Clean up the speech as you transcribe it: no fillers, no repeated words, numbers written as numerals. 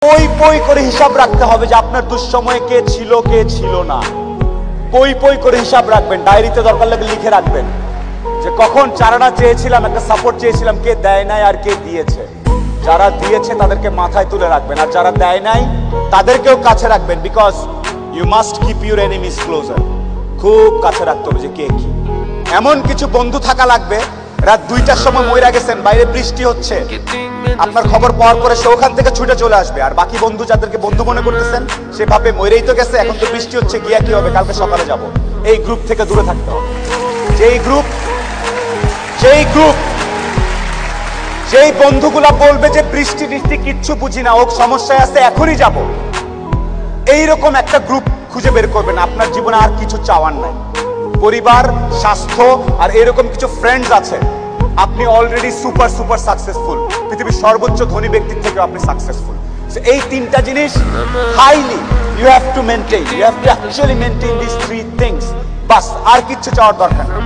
পই পই করে হিসাব রাখতে হবে যে আপনার দুঃসময়ে কে ছিল না। পই পই করে হিসাব রাখবেন, ডায়েরিতে দরকার লাগলে লিখে রাখবেন যে কখন চারানা চেয়েছিলাম, একটা সাপোর্ট চেয়েছিলাম, কে দেয় নাই আর কে দিয়েছে। যারা দিয়েছে তাদেরকে মাথায় তুলে রাখবেন, আর যারা দেয় নাই তাদেরকেও কাছে রাখবেন। Because you must keep your enemies closer. খুব কাছে রাখতে হবে যে কে কি। এমন কিছু বন্ধু থাকা লাগবে, রাত 2টার সময় মইরা গেছেন, বাইরে বৃষ্টি হচ্ছে, আপনার খবর পাওয়ার পরে সে ওখান থেকে ছুটে চলে আসবে। আর বাকি বন্ধু যাদেরকে বন্ধু মনে করতেছেন সে ভাবে মইরেই তো গেছে, এখন তো বৃষ্টি হচ্ছে, গিয়া কি হবে, কালকে সকালে যাব। এই গ্রুপ থেকে দূরে থাকতে হবে। যেই বন্ধুগুলা বলবে যে বৃষ্টি টিষ্টি কিচ্ছু বুঝি না, ও সমস্যায় আছে, এখনই যাব, এইরকম একটা গ্রুপ খুঁজে বের করবেন। আপনার জীবনে আর কিছু চাওয়ার নাই, পরিবার, স্বাস্থ্য আর এরকম কিছু ফ্রেন্ডস আছে। আপনি অলরেডি সুপার সাকসেসফুল, পৃথিবীর সর্বোচ্চ ধনী ব্যক্তির থেকে আপনি সাকসেসফুল। এই তিনটা জিনিস highly you have to maintain, you have to actually maintain this 3 things. বাস, আর কিচ্ছু চাওয়ার দরকার নেই।